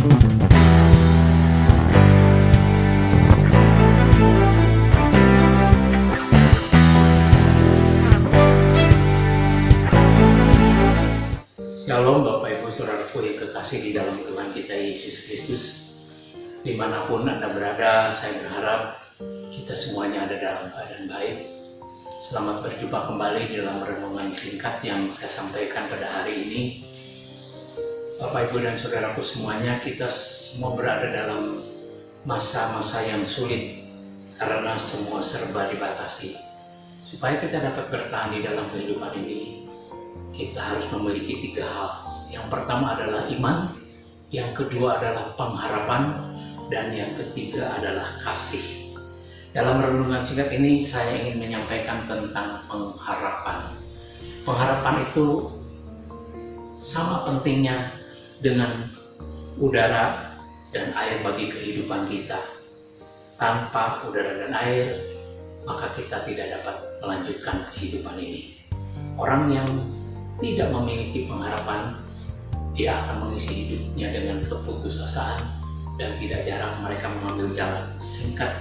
Shalom Bapak Ibu Saudaraku yang kekasih di dalam Tuhan kita Yesus Kristus. Dimanapun Anda berada, saya berharap kita semuanya ada dalam keadaan baik. Selamat berjumpa kembali di dalam renungan singkat yang saya sampaikan pada hari ini. Bapak Ibu dan Saudaraku semuanya, kita semua berada dalam masa-masa yang sulit karena semua serba dibatasi. Supaya kita dapat bertahan di dalam kehidupan ini, kita harus memiliki 3 hal. Yang pertama adalah iman, yang kedua adalah pengharapan, dan yang ketiga adalah kasih. Dalam renungan singkat ini saya ingin menyampaikan tentang pengharapan. Pengharapan itu sama pentingnya dengan udara dan air bagi kehidupan kita. Tanpa udara dan air, maka kita tidak dapat melanjutkan kehidupan ini. Orang yang tidak memiliki pengharapan, dia akan mengisi hidupnya dengan keputusasaan, dan tidak jarang mereka mengambil jalan singkat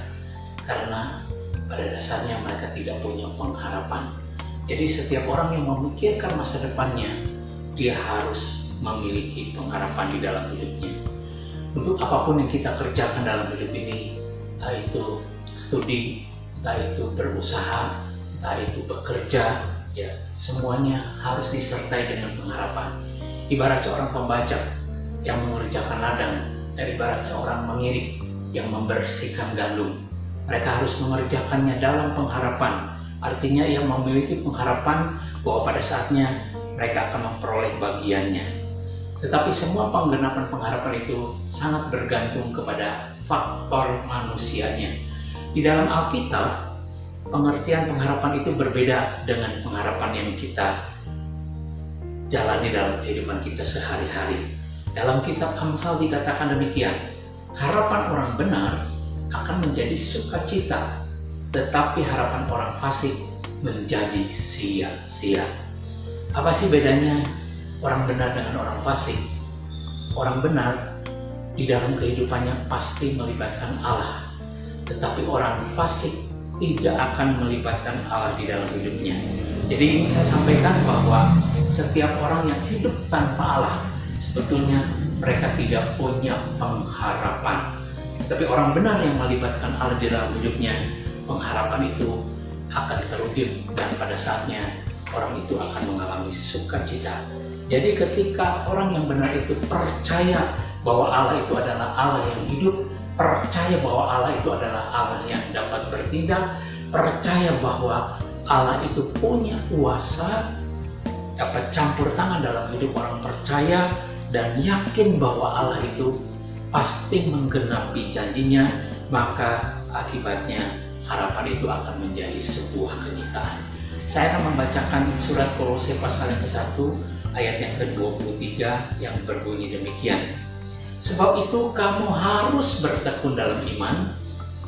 karena pada dasarnya mereka tidak punya pengharapan. Jadi setiap orang yang memikirkan masa depannya, dia harus memiliki pengharapan di dalam hidupnya. Untuk apapun yang kita kerjakan dalam hidup ini, entah itu studi, entah itu berusaha, entah itu bekerja, ya, semuanya harus disertai dengan pengharapan. Ibarat seorang pembajak yang mengerjakan ladang, dan ibarat seorang mengirik yang membersihkan gandum. Mereka harus mengerjakannya dalam pengharapan. Artinya ia memiliki pengharapan bahwa pada saatnya mereka akan memperoleh bagiannya. Tetapi semua penggenapan pengharapan itu sangat bergantung kepada faktor manusianya. Di dalam Alkitab, pengertian pengharapan itu berbeda dengan pengharapan yang kita jalani dalam kehidupan kita sehari-hari. Dalam kitab Amsal dikatakan demikian, harapan orang benar akan menjadi sukacita, tetapi harapan orang fasik menjadi sia-sia. Apa sih bedanya orang benar dengan orang fasik? Orang benar di dalam kehidupannya pasti melibatkan Allah, tetapi orang fasik tidak akan melibatkan Allah di dalam hidupnya. Jadi ingin saya sampaikan bahwa setiap orang yang hidup tanpa Allah, sebetulnya mereka tidak punya pengharapan. Tapi orang benar yang melibatkan Allah di dalam hidupnya, pengharapan itu akan terwujud, dan pada saatnya orang itu akan mengalami sukacita. Jadi ketika orang yang benar itu percaya bahwa Allah itu adalah Allah yang hidup, percaya bahwa Allah itu adalah Allah yang dapat bertindak, percaya bahwa Allah itu punya kuasa, dapat campur tangan dalam hidup orang percaya, dan yakin bahwa Allah itu pasti menggenapi janjinya, maka akibatnya harapan itu akan menjadi sebuah kenyataan. Saya akan membacakan surat Kolose pasal yang ke-1 ayat yang ke-23 yang berbunyi demikian. Sebab itu kamu harus bertekun dalam iman,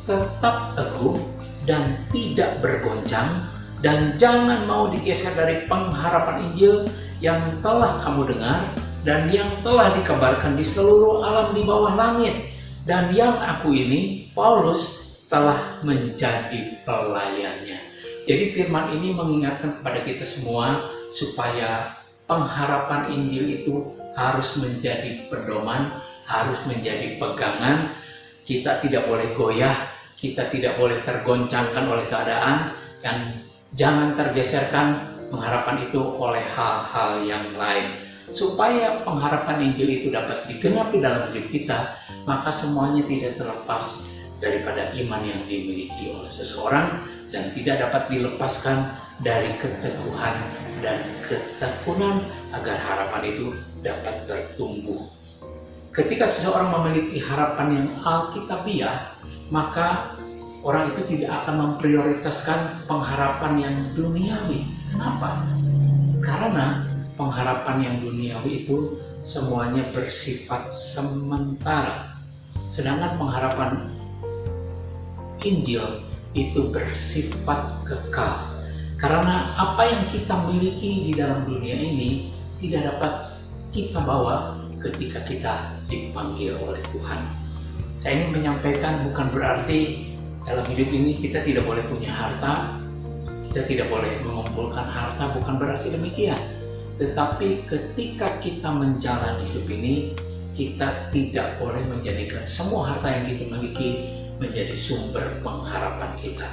tetap teguh dan tidak bergoncang, dan jangan mau digeser dari pengharapan Injil yang telah kamu dengar dan yang telah dikabarkan di seluruh alam di bawah langit, dan yang aku ini, Paulus, telah menjadi pelayannya. Jadi firman ini mengingatkan kepada kita semua supaya pengharapan Injil itu harus menjadi pedoman, harus menjadi pegangan. Kita tidak boleh goyah, kita tidak boleh tergoncangkan oleh keadaan, dan jangan tergeserkan pengharapan itu oleh hal-hal yang lain. Supaya pengharapan Injil itu dapat digenapi dalam hidup kita, maka semuanya tidak terlepas daripada iman yang dimiliki oleh seseorang, dan tidak dapat dilepaskan dari keteguhan dan ketekunan agar harapan itu dapat bertumbuh. Ketika seseorang memiliki harapan yang alkitabiah, maka orang itu tidak akan memprioritaskan pengharapan yang duniawi. Kenapa? Karena pengharapan yang duniawi itu semuanya bersifat sementara. Sedangkan pengharapan Injil itu bersifat kekal. Karena apa yang kita miliki di dalam dunia ini tidak dapat kita bawa ketika kita dipanggil oleh Tuhan. Saya ingin menyampaikan bukan berarti dalam hidup ini kita tidak boleh punya harta, kita tidak boleh mengumpulkan harta, bukan berarti demikian. Tetapi ketika kita menjalani hidup ini, kita tidak boleh menjadikan semua harta yang kita miliki menjadi sumber pengharapan kita.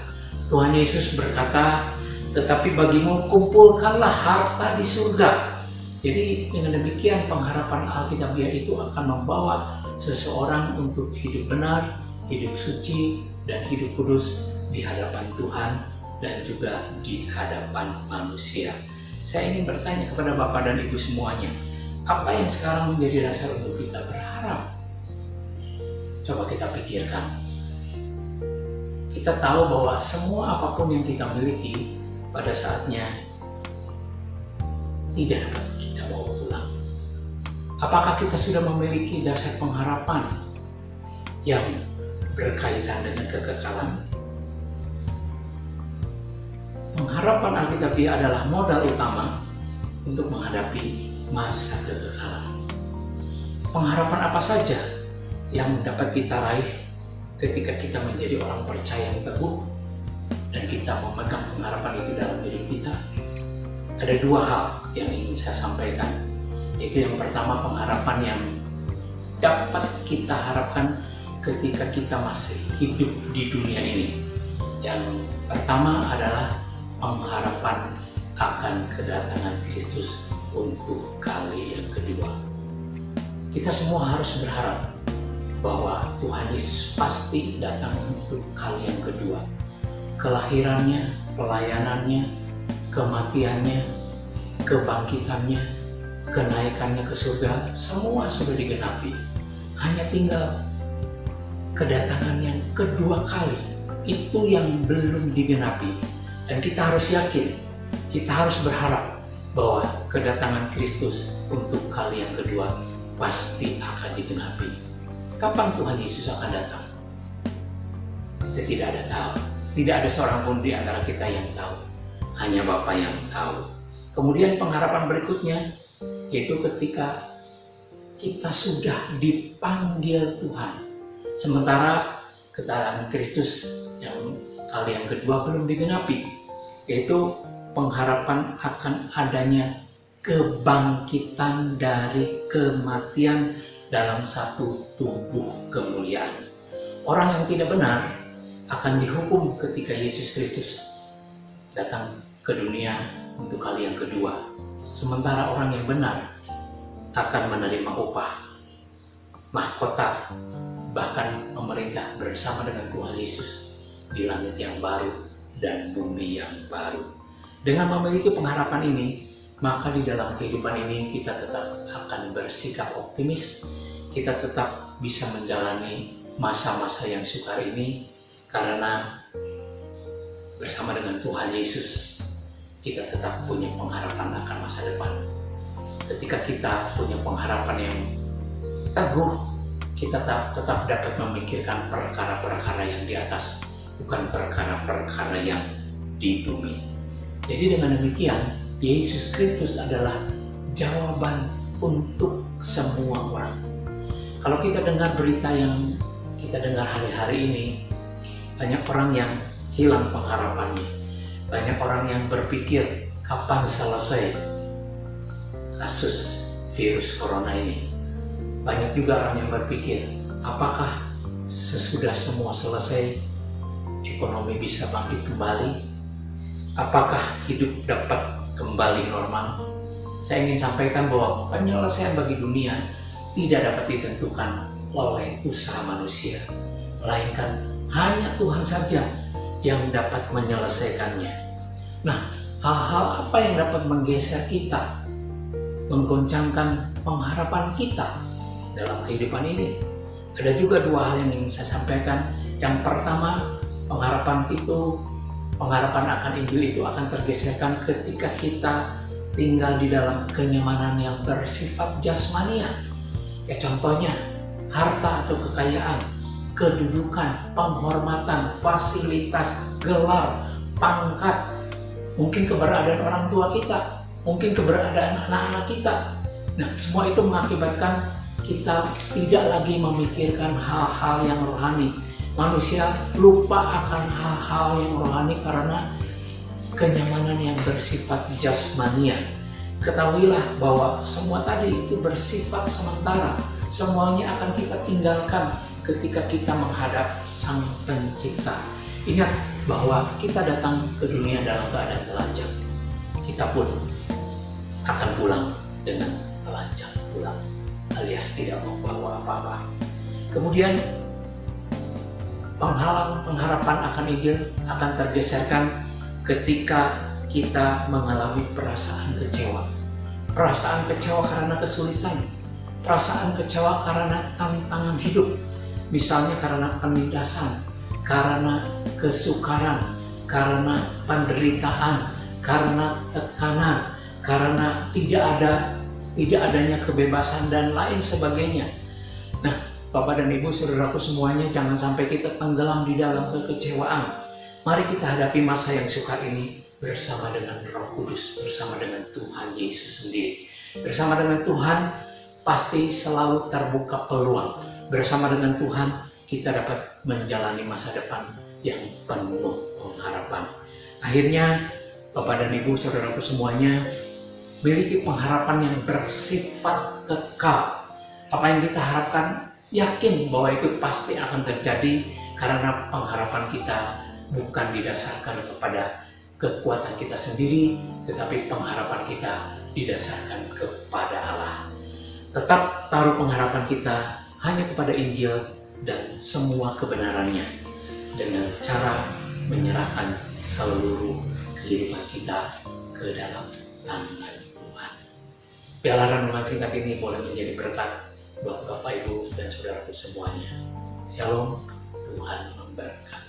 Tuhan Yesus berkata, tetapi bagimu kumpulkanlah harta di surga. Jadi dengan demikian pengharapan Alkitabiah itu akan membawa seseorang untuk hidup benar, hidup suci, dan hidup kudus di hadapan Tuhan dan juga di hadapan manusia. Saya ingin bertanya kepada Bapak dan Ibu semuanya, apa yang sekarang menjadi dasar untuk kita berharap? Coba kita pikirkan. Kita tahu bahwa semua apapun yang kita miliki pada saatnya tidak dapat kita bawa pulang. Apakah kita sudah memiliki dasar pengharapan yang berkaitan dengan kekekalan? Pengharapan Alkitabiah adalah modal utama untuk menghadapi masa kekekalan. Pengharapan apa saja yang dapat kita raih ketika kita menjadi orang percaya yang teguh dan kita memegang pengharapan itu dalam diri kita? Ada dua hal yang ingin saya sampaikan, yaitu yang pertama pengharapan yang dapat kita harapkan ketika kita masih hidup di dunia ini. Yang pertama adalah pengharapan akan kedatangan Kristus untuk kali yang kedua. Kita semua harus berharap bahwa Tuhan Yesus pasti datang untuk kali yang kedua. Kelahirannya, pelayanannya, kematiannya, kebangkitannya, kenaikannya ke surga, semua sudah digenapi. Hanya tinggal kedatangan yang kedua kali, itu yang belum digenapi. Dan kita harus yakin, kita harus berharap bahwa kedatangan Kristus untuk kali yang kedua pasti akan digenapi. Kapan Tuhan Yesus akan datang? Kita tidak ada tahu. Tidak ada seorang pun di antara kita yang tahu. Hanya Bapa yang tahu. Kemudian pengharapan berikutnya, yaitu ketika kita sudah dipanggil Tuhan. Sementara kedatangan Kristus yang kali yang kedua belum digenapi, yaitu pengharapan akan adanya kebangkitan dari kematian dalam satu tubuh kemuliaan. Orang yang tidak benar akan dihukum ketika Yesus Kristus datang ke dunia untuk kali yang kedua. Sementara orang yang benar akan menerima upah, mahkota, bahkan memerintah bersama dengan Tuhan Yesus di langit yang baru dan bumi yang baru. Dengan memiliki pengharapan ini, maka di dalam kehidupan ini kita tetap akan bersikap optimis, kita tetap bisa menjalani masa-masa yang sukar ini, karena bersama dengan Tuhan Yesus kita tetap punya pengharapan akan masa depan. Ketika kita punya pengharapan yang teguh, kita tetap dapat memikirkan perkara-perkara yang di atas, bukan perkara-perkara yang di bumi. Jadi dengan demikian, Yesus Kristus adalah jawaban untuk semua orang. Kalau kita dengar berita yang kita dengar hari-hari ini, banyak orang yang hilang pengharapannya. Banyak orang yang berpikir kapan selesai kasus virus corona ini. Banyak juga orang yang berpikir apakah sesudah semua selesai ekonomi bisa bangkit kembali? Apakah hidup dapat kembali normal? Saya ingin sampaikan bahwa penyelesaian bagi dunia tidak dapat ditentukan oleh usaha manusia, melainkan hanya Tuhan saja yang dapat menyelesaikannya. Nah, hal-hal apa yang dapat menggeser kita, menggoncangkan pengharapan kita dalam kehidupan ini? Ada juga dua hal yang ingin saya sampaikan. Yang pertama, pengharapan akan Injil itu akan tergeserkan ketika kita tinggal di dalam kenyamanan yang bersifat jasmania. Ya, contohnya harta atau kekayaan, kedudukan, penghormatan, fasilitas, gelar, pangkat, mungkin keberadaan orang tua kita, mungkin keberadaan anak-anak kita. Nah, semua itu mengakibatkan kita tidak lagi memikirkan hal-hal yang rohani. Manusia lupa akan hal-hal yang rohani karena kenyamanan yang bersifat jasmania. Ketahuilah bahwa semua tadi itu bersifat sementara. Semuanya akan kita tinggalkan ketika kita menghadap Sang Pencipta. Ingat bahwa kita datang ke dunia dalam keadaan telanjang. Kita pun akan pulang dengan telanjang pulang, alias tidak membawa apa-apa. Kemudian pengharapan akan Injil akan tergeserkan ketika kita mengalami perasaan kecewa. Perasaan kecewa karena kesulitan, perasaan kecewa karena tantangan hidup, misalnya karena penindasan, karena kesukaran, karena penderitaan, karena tekanan, karena tidak adanya kebebasan dan lain sebagainya. Nah, Bapak dan Ibu, saudaraku semuanya, jangan sampai kita tenggelam di dalam kekecewaan. Mari kita hadapi masa yang sukar ini bersama dengan Roh Kudus, bersama dengan Tuhan Yesus sendiri. Bersama dengan Tuhan pasti selalu terbuka peluang. Bersama dengan Tuhan kita dapat menjalani masa depan yang penuh pengharapan. Akhirnya, Bapak dan Ibu, saudaraku semuanya, miliki pengharapan yang bersifat kekal. Apa yang kita harapkan, yakin bahwa itu pasti akan terjadi karena pengharapan kita bukan didasarkan kepada kekuatan kita sendiri, tetapi pengharapan kita didasarkan kepada Allah. Tetap taruh pengharapan kita hanya kepada Injil dan semua kebenarannya dengan cara menyerahkan seluruh kehidupan kita ke dalam tangan Tuhan. Biarlah renungan singkat ini boleh menjadi berkat buat Bapak, Ibu, dan saudaraku semuanya. Shalom, Tuhan memberkati.